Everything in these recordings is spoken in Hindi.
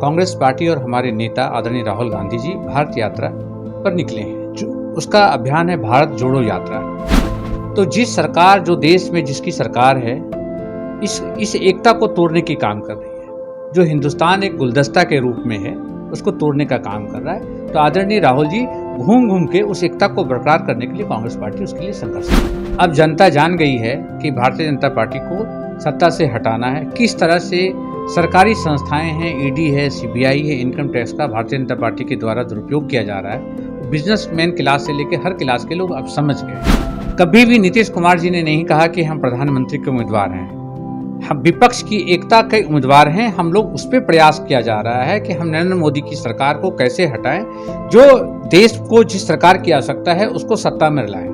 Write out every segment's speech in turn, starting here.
कांग्रेस पार्टी और हमारे नेता आदरणीय राहुल गांधी जी भारत यात्रा पर निकले हैं। जो उसका अभियान है भारत जोड़ो यात्रा। तो जिस सरकार जो देश में जिसकी सरकार है इस एकता को तोड़ने की काम कर रही है। जो हिंदुस्तान एक गुलदस्ता के रूप में है उसको तोड़ने का काम कर रहा है। तो आदरणीय राहुल जी घूम घूम के उस एकता को बरकरार करने के लिए कांग्रेस पार्टी उसके लिए संघर्ष कर रही है। अब जनता जान गई है कि भारतीय जनता पार्टी को सत्ता से हटाना है। किस तरह से सरकारी संस्थाएं हैं, ईडी है, सीबीआई है, इनकम टैक्स का भारतीय जनता पार्टी के द्वारा दुरुपयोग किया जा रहा है। बिजनेसमैन क्लास से लेकर हर क्लास के लोग अब समझ गए। कभी भी नीतीश कुमार जी ने नहीं कहा कि हम प्रधानमंत्री के उम्मीदवार हैं, हम विपक्ष की एकता के उम्मीदवार हैं। हम लोग उस पर प्रयास किया जा रहा है कि हम नरेंद्र मोदी की सरकार को कैसे हटाएं, जो देश को जिस सरकार की आवश्यकता है उसको सत्ता में लाएं।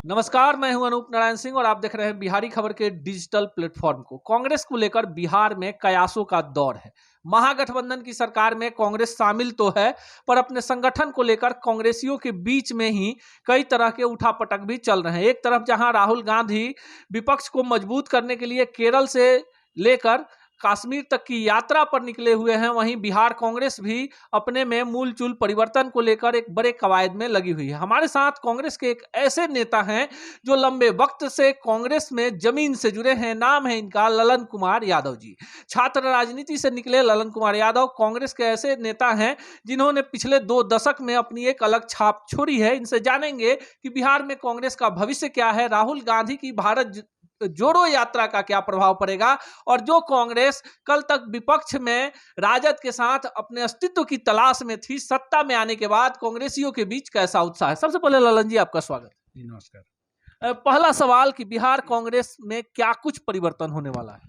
नमस्कार, मैं हूं अनूप नारायण सिंह और आप देख रहे हैं बिहारी खबर के डिजिटल प्लेटफॉर्म को। कांग्रेस को लेकर बिहार में कयासों का दौर है। महागठबंधन की सरकार में कांग्रेस शामिल तो है, पर अपने संगठन को लेकर कांग्रेसियों के बीच में ही कई तरह के उठापटक भी चल रहे हैं। एक तरफ जहां राहुल गांधी विपक्ष को मजबूत करने के लिए केरल से लेकर कश्मीर तक की यात्रा पर निकले हुए हैं, वहीं बिहार कांग्रेस भी अपने में मूलचूल परिवर्तन को लेकर एक बड़े कवायद में लगी हुई है। हमारे साथ कांग्रेस के एक ऐसे नेता हैं जो लंबे वक्त से कांग्रेस में जमीन से जुड़े हैं। नाम है इनका ललन कुमार यादव जी। छात्र राजनीति से निकले ललन कुमार यादव कांग्रेस के ऐसे नेता हैं जिन्होंने पिछले 2 दशक में अपनी एक अलग छाप छोड़ी है। इनसे जानेंगे कि बिहार में कांग्रेस का भविष्य क्या है, राहुल गांधी की भारत जोड़ो यात्रा का क्या प्रभाव पड़ेगा, और जो कांग्रेस कल तक विपक्ष में राजद के साथ अपने अस्तित्व की तलाश में थी, सत्ता में आने के बाद कांग्रेसियों के बीच कैसा उत्साह है। सबसे पहले ललन जी आपका स्वागत। नमस्कार। पहला सवाल कि बिहार कांग्रेस में क्या कुछ परिवर्तन होने वाला है?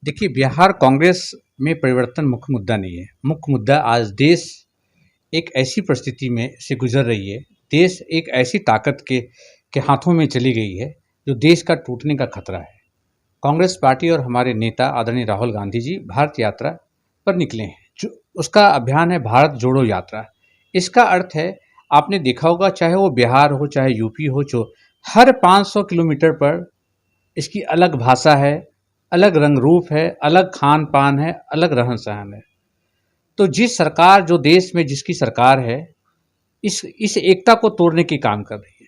देखिए, बिहार कांग्रेस में परिवर्तन मुख्य मुद्दा नहीं है। मुख्य मुद्दा आज देश एक ऐसी परिस्थिति में से गुजर रही है, देश एक ऐसी ताकत के हाथों में चली गई है जो देश का टूटने का खतरा है। कांग्रेस पार्टी और हमारे नेता आदरणीय राहुल गांधी जी भारत यात्रा पर निकले हैं। जो उसका अभियान है भारत जोड़ो यात्रा। इसका अर्थ है, आपने देखा होगा, चाहे वो बिहार हो चाहे यूपी हो, जो हर 500 किलोमीटर पर इसकी अलग भाषा है, अलग रंग रूप है, अलग खान पान है, अलग रहन सहन है। तो जिस सरकार जो देश में जिसकी सरकार है इस एकता को तोड़ने की काम कर रही है।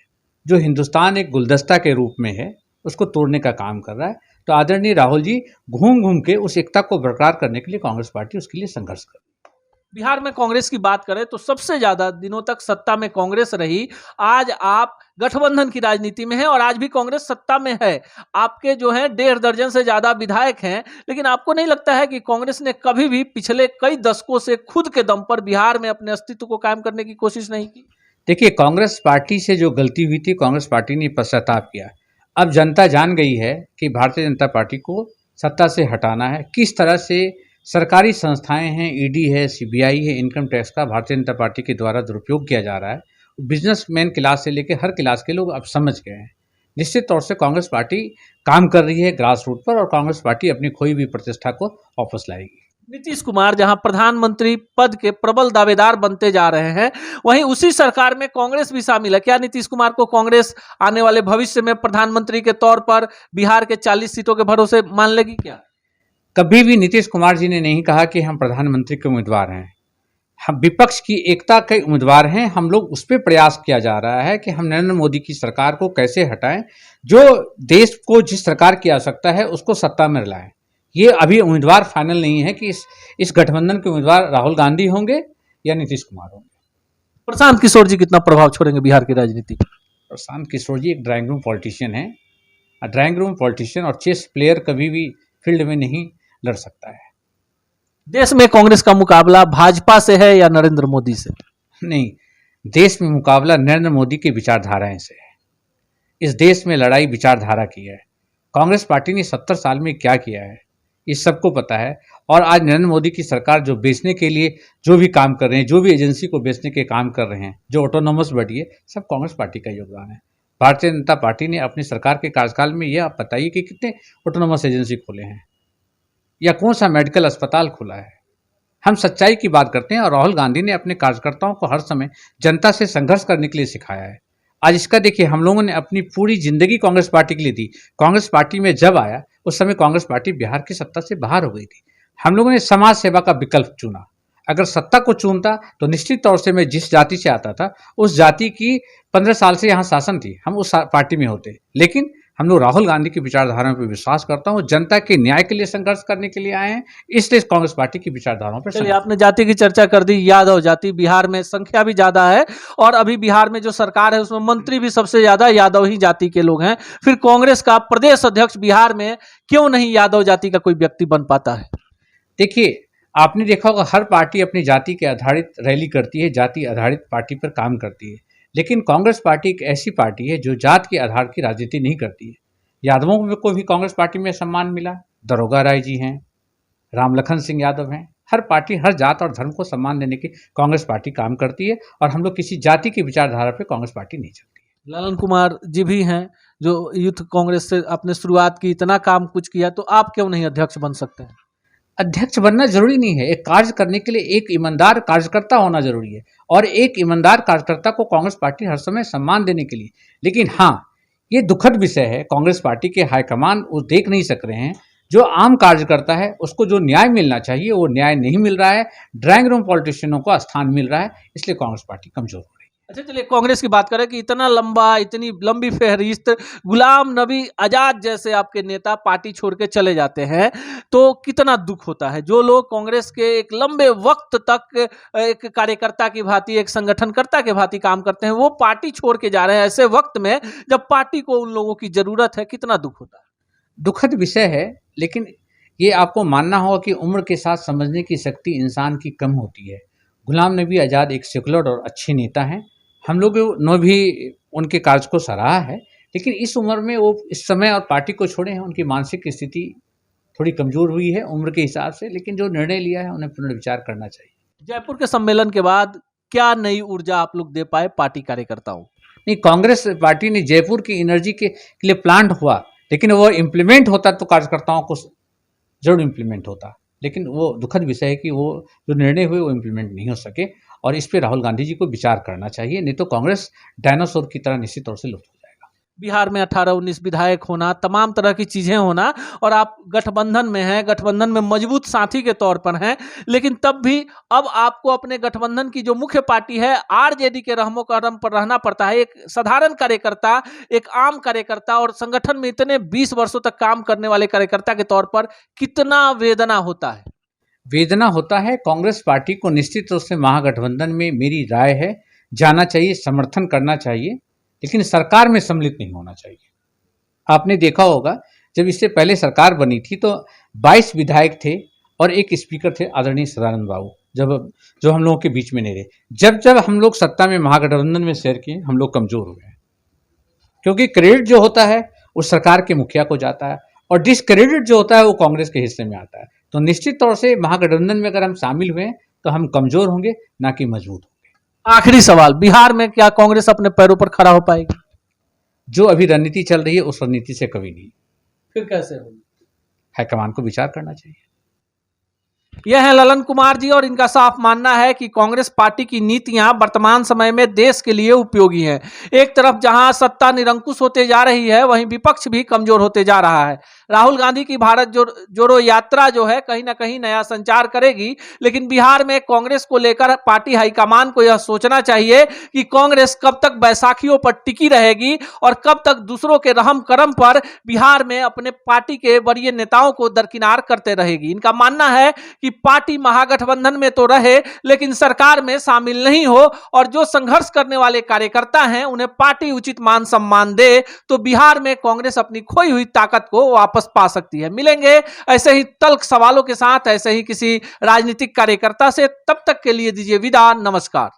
जो हिंदुस्तान एक गुलदस्ता के रूप में है उसको तोड़ने का काम कर रहा है। तो आदरणीय राहुल जी घूम घूम के उस एकता को बरकरार करने के लिए कांग्रेस पार्टी उसके लिए संघर्ष कर रही है। बिहार में कांग्रेस की बात करें तो सबसे ज्यादा दिनों तक सत्ता में कांग्रेस रही। आज आप गठबंधन की राजनीति में हैं और आज भी कांग्रेस सत्ता में है। आपके जो है 1.5 दर्जन से ज्यादा विधायक हैं, लेकिन आपको नहीं लगता है कि कांग्रेस ने कभी भी पिछले कई दशकों से खुद के दम पर बिहार में अपने अस्तित्व को कायम करने की कोशिश नहीं की? देखिए, कांग्रेस पार्टी से जो गलती हुई थी कांग्रेस पार्टी ने पश्चाताप किया। अब जनता जान गई है कि भारतीय जनता पार्टी को सत्ता से हटाना है। किस तरह से सरकारी संस्थाएं हैं, ईडी है, सीबीआई है, इनकम टैक्स का भारतीय जनता पार्टी के द्वारा दुरुपयोग किया जा रहा है। बिजनेसमैन क्लास से लेकर हर क्लास के लोग अब समझ गए हैं। निश्चित तौर से कांग्रेस पार्टी काम कर रही है ग्रास रूट पर, और कांग्रेस पार्टी अपनी खोई हुई प्रतिष्ठा को वापस लाएगी। नीतीश कुमार जहां प्रधानमंत्री पद के प्रबल दावेदार बनते जा रहे हैं, वहीं उसी सरकार में कांग्रेस भी शामिल है। क्या नीतीश कुमार को कांग्रेस आने वाले भविष्य में प्रधानमंत्री के तौर पर बिहार के 40 सीटों के भरोसे मान लेगी क्या? कभी भी नीतीश कुमार जी ने नहीं कहा कि हम प्रधानमंत्री के उम्मीदवार हैं, हम विपक्ष की एकता के उम्मीदवार हैं। हम लोग उस पर प्रयास किया जा रहा है कि हम नरेंद्र मोदी की सरकार को कैसे हटाएं, जो देश को जिस सरकार की आवश्यकता है उसको सत्ता में लाएं। ये अभी उम्मीदवार फाइनल नहीं है कि इस गठबंधन के उम्मीदवार राहुल गांधी होंगे या नीतीश कुमार होंगे। प्रशांत किशोर जी कितना प्रभाव छोड़ेंगे बिहार की राजनीति पर? प्रशांत किशोर जी एक ड्राइंग रूम पॉलिटिशियन है। ड्राइंग रूम पॉलिटिशियन और चेस प्लेयर कभी भी फील्ड में नहीं लड़ सकता है। देश में कांग्रेस का मुकाबला भाजपा से है या नरेंद्र मोदी से? नहीं, देश में मुकाबला नरेंद्र मोदी की विचारधाराएं से है। इस देश में लड़ाई विचारधारा की है। कांग्रेस पार्टी ने 70 साल में क्या किया है इस सबको पता है। और आज नरेंद्र मोदी की सरकार जो बेचने के लिए जो भी काम कर रहे हैं, जो भी एजेंसी को बेचने के काम कर रहे हैं, जो ऑटोनोमस बॉडी है, सब कांग्रेस पार्टी का योगदान है। भारतीय जनता पार्टी ने अपनी सरकार के कार्यकाल में यह आप बताइए कि कितने ऑटोनोमस एजेंसी खोले हैं या कौन सा मेडिकल अस्पताल खुला है। हम सच्चाई की बात करते हैं और राहुल गांधी ने अपने कार्यकर्ताओं को हर समय जनता से संघर्ष करने के लिए सिखाया है। आज इसका देखिए, हम लोगों ने अपनी पूरी जिंदगी कांग्रेस पार्टी के लिए दी। कांग्रेस पार्टी में जब आया उस समय कांग्रेस पार्टी बिहार की सत्ता से बाहर हो गई थी। हम लोगों ने समाज सेवा का विकल्प चुना। अगर सत्ता को चुनता तो निश्चित तौर से मैं जिस जाति से आता था उस जाति की 15 साल से यहाँ शासन थी, हम उस पार्टी में होते। लेकिन हम लोग राहुल गांधी की विचारधारा पर विश्वास करता हूँ, जनता के न्याय के लिए संघर्ष करने के लिए आए हैं, इसलिए कांग्रेस पार्टी की विचारधाराओं पर। चलिए, आपने जाति की चर्चा कर दी। यादव जाति बिहार में संख्या भी ज्यादा है और अभी बिहार में जो सरकार है उसमें मंत्री भी सबसे ज्यादा यादव ही जाति के लोग हैं। फिर कांग्रेस का प्रदेश अध्यक्ष बिहार में क्यों नहीं यादव जाति का कोई व्यक्ति बन पाता है? देखिए, आपने देखा होगा हर पार्टी अपनी जाति के आधारित रैली करती है, जाति आधारित पार्टी पर काम करती है। लेकिन कांग्रेस पार्टी एक ऐसी पार्टी है जो जात के आधार की राजनीति नहीं करती है। यादवों को भी कांग्रेस पार्टी में सम्मान मिला। दरोगा राय जी हैं, रामलखन सिंह यादव हैं। हर पार्टी हर जात और धर्म को सम्मान देने की कांग्रेस पार्टी काम करती है और हम लोग किसी जाति की विचारधारा पे कांग्रेस पार्टी नहीं चलती। ललन कुमार जी भी हैं जो यूथ कांग्रेस से आपने शुरुआत की, इतना काम कुछ किया, तो आप क्यों नहीं अध्यक्ष बन सकते हैं? अध्यक्ष बनना जरूरी नहीं है। एक कार्य करने के लिए एक ईमानदार कार्यकर्ता होना जरूरी है और एक ईमानदार कार्यकर्ता को कांग्रेस पार्टी हर समय सम्मान देने के लिए। लेकिन हाँ, ये दुखद विषय है, कांग्रेस पार्टी के हाईकमान वो देख नहीं सक रहे हैं। जो आम कार्यकर्ता है उसको जो न्याय मिलना चाहिए वो न्याय नहीं मिल रहा है। ड्राइंग रूम पॉलिटिशियनों को स्थान मिल रहा है, इसलिए कांग्रेस पार्टी कमजोर हो रही है। अच्छा, चलिए कांग्रेस की बात करें कि इतनी लंबी फहरिस्त, गुलाम नबी आजाद जैसे आपके नेता पार्टी छोड़ के चले जाते हैं तो कितना दुख होता है। जो लोग कांग्रेस के एक लंबे वक्त तक एक कार्यकर्ता की भांति, एक संगठनकर्ता के भांति काम करते हैं, वो पार्टी छोड़ के जा रहे हैं ऐसे वक्त में जब पार्टी को उन लोगों की जरूरत है, कितना दुख होता है? दुखद विषय है, लेकिन ये आपको मानना होगा कि उम्र के साथ समझने की शक्ति इंसान की कम होती है। गुलाम नबी आज़ाद एक सेकुलर और अच्छे नेता हैं। हम लोग ने भी उनके कार्य को सराहा है, लेकिन इस उम्र में वो इस समय और पार्टी को छोड़े हैं। उनकी मानसिक स्थिति थोड़ी कमज़ोर हुई है उम्र के हिसाब से, लेकिन जो निर्णय लिया है उन्हें पुनर्विचार करना चाहिए। जयपुर के सम्मेलन के बाद क्या नई ऊर्जा आप लोग दे पाए पार्टी कार्यकर्ताओं? नहीं, कांग्रेस पार्टी ने जयपुर की एनर्जी के लिए प्लांट हुआ, लेकिन वो इम्प्लीमेंट होता तो कार्यकर्ताओं को जरूर इम्प्लीमेंट होता। लेकिन वो दुखद विषय है कि वो जो निर्णय हुए वो इम्प्लीमेंट नहीं हो सके और इस पे राहुल गांधी जी को विचार करना चाहिए, नहीं तो कांग्रेस डायनासोर की तरह निश्चित तौर से लुप्त हो जाएगा। बिहार में 18-19 विधायक होना, तमाम तरह की चीजें होना, और आप गठबंधन में हैं, गठबंधन में मजबूत साथी के तौर पर हैं, लेकिन तब भी अब आपको अपने गठबंधन की जो मुख्य पार्टी है आरजेडी के रहमो करम पर रहना पड़ता है। एक साधारण कार्यकर्ता, एक आम कार्यकर्ता और संगठन में इतने 20 वर्षों तक काम करने वाले कार्यकर्ता के तौर पर कितना वेदना होता है? वेदना होता है। कांग्रेस पार्टी को निश्चित रूप से महागठबंधन में मेरी राय है जाना चाहिए, समर्थन करना चाहिए, लेकिन सरकार में सम्मिलित नहीं होना चाहिए। आपने देखा होगा जब इससे पहले सरकार बनी थी तो 22 विधायक थे और एक स्पीकर थे आदरणीय सदानंद बाबू, जो हम लोगों के बीच में नहीं रहे। जब हम लोग सत्ता में महागठबंधन में शेयर किए, हम लोग कमजोर हो गए, क्योंकि क्रेडिट जो होता है वो सरकार के मुखिया को जाता है और डिसक्रेडिट जो होता है वो कांग्रेस के हिस्से में आता है। तो निश्चित तौर से महागठबंधन में अगर हम शामिल हुए तो हम कमजोर होंगे, ना कि मजबूत होंगे। आखिरी सवाल, बिहार में क्या कांग्रेस अपने पैरों पर खड़ा हो पाएगी? जो अभी रणनीति चल रही है उस रणनीति से कभी नहीं। फिर कैसे होगी? हाईकमान को विचार करना चाहिए। यह है ललन कुमार जी और इनका साफ मानना है कि कांग्रेस पार्टी की नीतियां वर्तमान समय में देश के लिए उपयोगी हैं। एक तरफ जहां सत्ता निरंकुश होते जा रही है, वहीं विपक्ष भी कमजोर होते जा रहा है। राहुल गांधी की भारत जोड़ो यात्रा जो है कहीं ना कहीं नया संचार करेगी, लेकिन बिहार में कांग्रेस को लेकर पार्टी हाईकमान को यह सोचना चाहिए कि कांग्रेस कब तक बैसाखियों पर टिकी रहेगी और कब तक दूसरों के रहम करम पर बिहार में अपने पार्टी के वरीय नेताओं को दरकिनार करते रहेगी। इनका मानना है कि पार्टी महागठबंधन में तो रहे लेकिन सरकार में शामिल नहीं हो, और जो संघर्ष करने वाले कार्यकर्ता हैं उन्हें पार्टी उचित मान सम्मान दे तो बिहार में कांग्रेस अपनी खोई हुई ताकत को वापस पा सकती है। मिलेंगे ऐसे ही तल्ख सवालों के साथ, ऐसे ही किसी राजनीतिक कार्यकर्ता से। तब तक के लिए दीजिए विदा, नमस्कार।